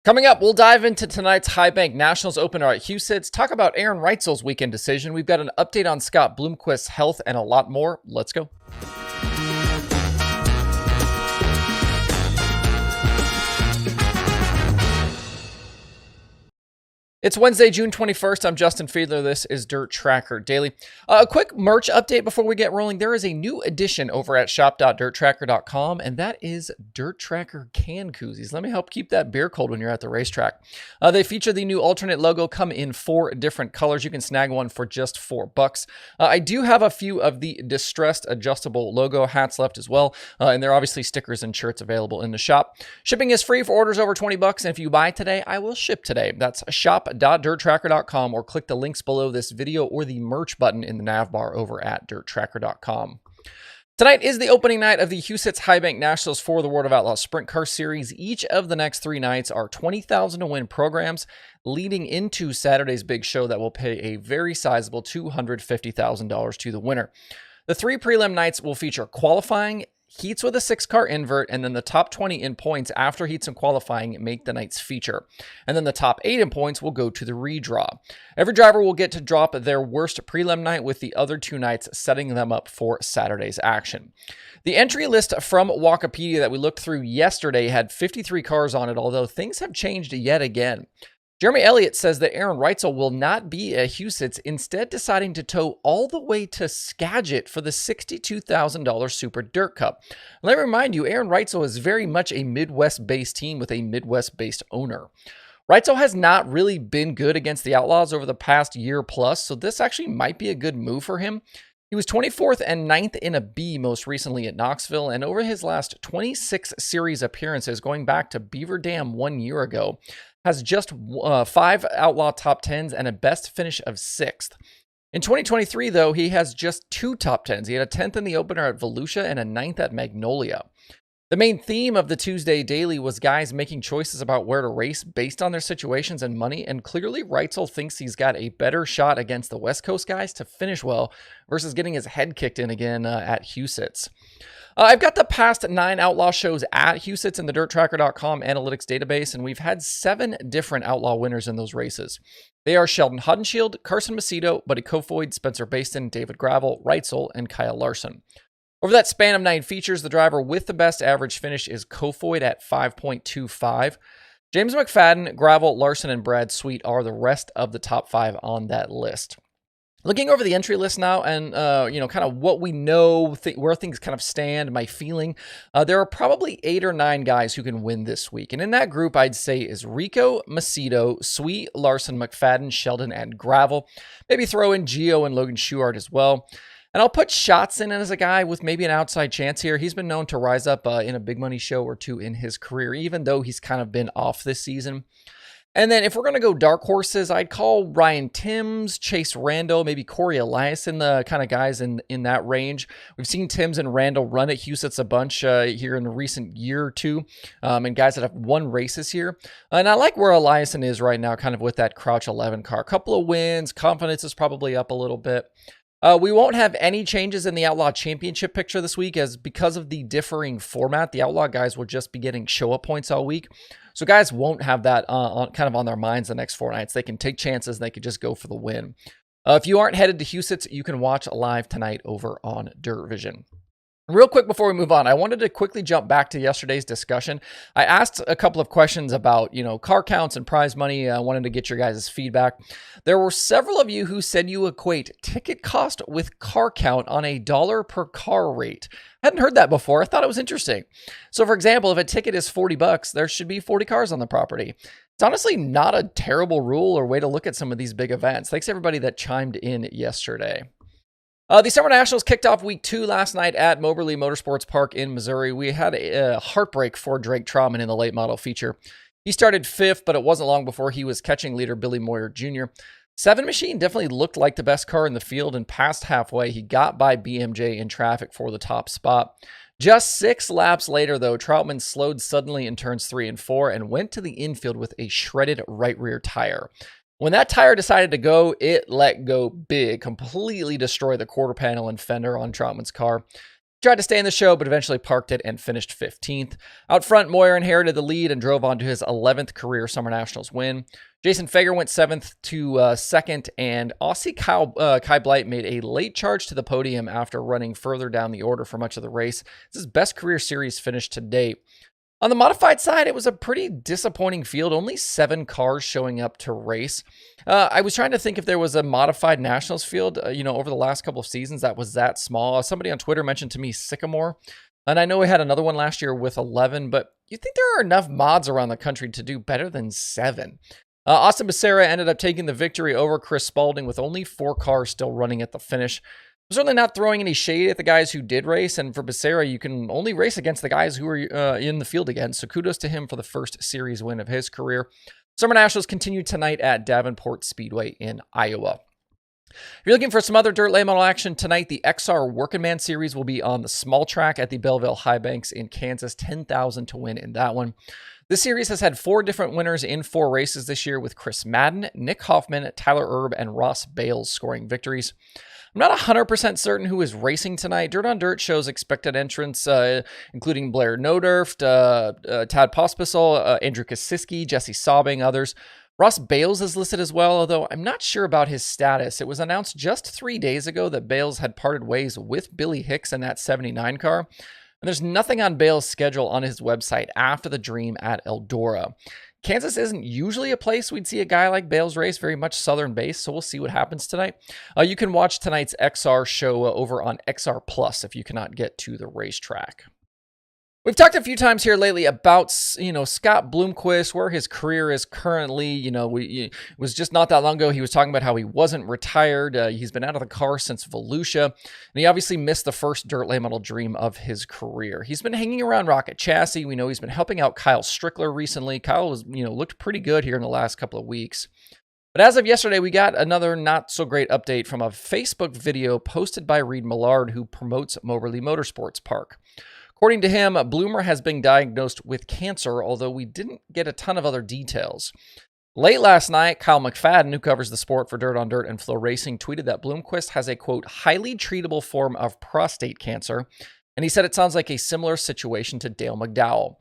Coming up, we'll dive into tonight's High Bank Nationals opener at Huset, talk about Aaron Reutzel's weekend decision. We've got an update on Scott Bloomquist's health and a lot more. Let's go. It's Wednesday, June 21st. I'm Justin Fiedler. This is Dirt Tracker Daily. A quick merch update before we get rolling. There is a new addition over at shop.dirtracker.com, and that is Dirt Tracker can koozies. Let me help keep that beer cold when you're at the racetrack. They feature the new alternate logo, come in 4 different colors. You can snag one for just $4. I do have a few of the distressed adjustable logo hats left as well, and there are obviously stickers and shirts available in the shop. Shipping is free for orders over $20, and if you buy today, I will ship today. That's shop.dirtracker.com, or click the links below this video or the merch button in the nav bar over at dirtracker.com. Tonight is the opening night of the Huset's High Bank Nationals for the World of Outlaws Sprint Car Series. Each of the next 3 nights are $20,000 to win programs, leading into Saturday's big show that will pay a very sizable $250,000 to the winner. The 3 prelim nights will feature qualifying, heats with a 6-car invert, and then the top 20 in points after heats and qualifying make the night's feature. And then the top 8 in points will go to the redraw. Every driver will get to drop their worst prelim night, with the other 2 nights setting them up for Saturday's action. The entry list from Wikipedia that we looked through yesterday had 53 cars on it, although things have changed yet again. Jeremy Elliott says that Aaron Reutzel will not be at Huset's, instead deciding to tow all the way to Skagit for the $62,000 Super Dirt Cup. Let me remind you, Aaron Reutzel is very much a Midwest-based team with a Midwest-based owner. Reutzel has not really been good against the Outlaws over the past year plus, so this actually might be a good move for him. He was 24th and 9th in a B most recently at Knoxville, and over his last 26 series appearances, going back to Beaver Dam 1 year ago, has just 5 Outlaw top 10s and a best finish of 6th. In 2023, though, he has just 2 top 10s. He had a 10th in the opener at Volusia and a 9th at Magnolia. The main theme of the Tuesday Daily was guys making choices about where to race based on their situations and money, and clearly Reutzel thinks he's got a better shot against the West Coast guys to finish well versus getting his head kicked in again at Huset's. I've got the past 9 Outlaw shows at Huset's in the DIRTRACKR.com analytics database, and we've had 7 different Outlaw winners in those races. They are Sheldon Haudenschild, Carson Macedo, Buddy Kofoid, Spencer Baston, David Gravel, Reutzel, and Kyle Larson. Over that span of 9 features, the driver with the best average finish is Kofoid at 5.25. James McFadden, Gravel, Larson, and Brad Sweet are the rest of the top 5 on that list. Looking over the entry list now and, kind of what we know, where things kind of stand, my feeling, there are probably 8 or 9 guys who can win this week. And in that group, I'd say is Rico, Macedo, Sweet, Larson, McFadden, Sheldon, and Gravel. Maybe throw in Gio and Logan Schuart as well. And I'll put Schatz in as a guy with maybe an outside chance here. He's been known to rise up in a big money show or 2 in his career, even though he's kind of been off this season. And then if we're going to go dark horses, I'd call Ryan Timms, Chase Randall, maybe Corey Eliason, the kind of guys in that range. We've seen Timms and Randall run at Huset's a bunch here in the recent year or 2, and guys that have won races here. And I like where Eliason is right now, kind of with that Crouch 11 car. A couple of wins, confidence is probably up a little bit. We won't have any changes in the Outlaw Championship picture this week, as because of the differing format, the Outlaw guys will just be getting show-up points all week. So guys won't have that kind of on their minds the next 4 nights. They can take chances and they can just go for the win. If you aren't headed to Huset's, you can watch live tonight over on Dirt Vision. Real quick before we move on, I wanted to quickly jump back to yesterday's discussion. I asked a couple of questions about, car counts and prize money. I wanted to get your guys' feedback. There were several of you who said you equate ticket cost with car count on a dollar per car rate. I hadn't heard that before. I thought it was interesting. So for example, if a ticket is $40, there should be 40 cars on the property. It's honestly not a terrible rule or way to look at some of these big events. Thanks everybody that chimed in yesterday. The Summer Nationals kicked off week 2 last night at Moberly Motorsports Park in Missouri. We had a heartbreak for Drake Trauman in the late model feature. He started 5th, but it wasn't long before he was catching leader Billy Moyer Jr. 7 Machine definitely looked like the best car in the field, and past halfway, he got by BMJ in traffic for the top spot. Just 6 laps later, though, Troutman slowed suddenly in turns 3 and 4 and went to the infield with a shredded right rear tire. When that tire decided to go, it let go big, completely destroyed the quarter panel and fender on Troutman's car. Tried to stay in the show, but eventually parked it and finished 15th. Out front, Moyer inherited the lead and drove on to his 11th career Summer Nationals win. Jason Fager went 7th to 2nd, and Aussie Kai Blight made a late charge to the podium after running further down the order for much of the race. It's his best career series finish to date. On the modified side, it was a pretty disappointing field. Only 7 cars showing up to race. I was trying to think if there was a modified Nationals field, over the last couple of seasons that was that small. Somebody on Twitter mentioned to me Sycamore, and I know we had another one last year with 11, but you think there are enough mods around the country to do better than 7? Austin Becerra ended up taking the victory over Chris Spalding with only 4 cars still running at the finish. I'm certainly not throwing any shade at the guys who did race, and for Becerra, you can only race against the guys who are in the field again, so kudos to him for the first series win of his career. Summer Nationals continue tonight at Davenport Speedway in Iowa. If you're looking for some other dirt late model action tonight, the XR Workin Man series will be on the small track at the Belleville High Banks in Kansas. 10,000 to win in that one. This series has had 4 different winners in 4 races this year, with Chris Madden, Nick Hoffman, Tyler Erb, and Ross Bales scoring victories. I'm not 100% certain who is racing tonight. Dirt on Dirt shows expected entrants, including Blair Nodurft, Tad Pospisil, Andrew Kosiski, Jesse Sobbing, others. Ross Bales is listed as well, although I'm not sure about his status. It was announced just 3 days ago that Bales had parted ways with Billy Hicks in that 79 car. And there's nothing on Bales' schedule on his website after the Dream at Eldora. Kansas isn't usually a place we'd see a guy like Bales race, very much southern-based, so we'll see what happens tonight. You can watch tonight's XR show over on XR Plus if you cannot get to the racetrack. We've talked a few times here lately about, Scott Bloomquist, where his career is currently. It was just not that long ago he was talking about how he wasn't retired. He's been out of the car since Volusia, and he obviously missed the first dirt late model dream of his career. He's been hanging around Rocket Chassis. We know he's been helping out Kyle Strickler recently. Kyle was, looked pretty good here in the last couple of weeks. But as of yesterday, we got another not-so-great update from a Facebook video posted by Reed Millard, who promotes Moberly Motorsports Park. According to him, Bloomer has been diagnosed with cancer, although we didn't get a ton of other details. Late last night, Kyle McFadden, who covers the sport for Dirt on Dirt and Flow Racing, tweeted that Bloomquist has a, quote, highly treatable form of prostate cancer, and he said it sounds like a similar situation to Dale McDowell.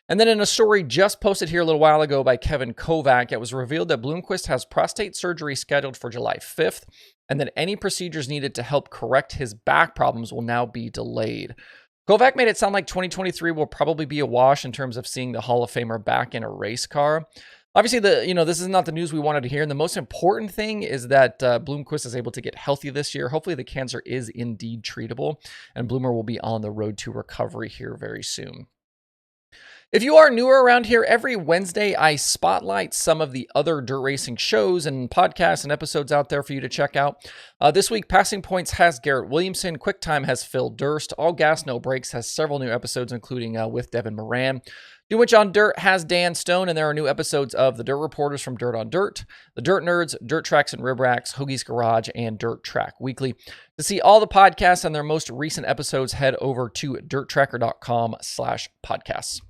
And then in a story just posted here a little while ago by Kevin Kovac, it was revealed that Bloomquist has prostate surgery scheduled for July 5th, and that any procedures needed to help correct his back problems will now be delayed. Kovac made it sound like 2023 will probably be a wash in terms of seeing the Hall of Famer back in a race car. Obviously, this is not the news we wanted to hear, and the most important thing is that Bloomquist is able to get healthy this year. Hopefully, the cancer is indeed treatable, and Bloomer will be on the road to recovery here very soon. If you are newer around here, every Wednesday I spotlight some of the other dirt racing shows and podcasts and episodes out there for you to check out. This week, Passing Points has Garrett Williamson. QuickTime has Phil Durst. All Gas No Brakes has several new episodes, including with Devin Moran. Do Which on Dirt has Dan Stone, and there are new episodes of The Dirt Reporters from Dirt on Dirt, The Dirt Nerds, Dirt Tracks and Rib Racks, Hoagie's Garage, and Dirt Track Weekly. To see all the podcasts and their most recent episodes, head over to DIRTRACKR.com/podcasts.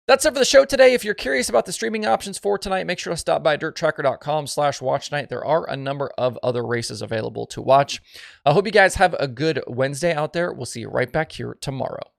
That's it for the show today. If you're curious about the streaming options for tonight, make sure to stop by DIRTRACKR.com/watch tonight. There are a number of other races available to watch. I hope you guys have a good Wednesday out there. We'll see you right back here tomorrow.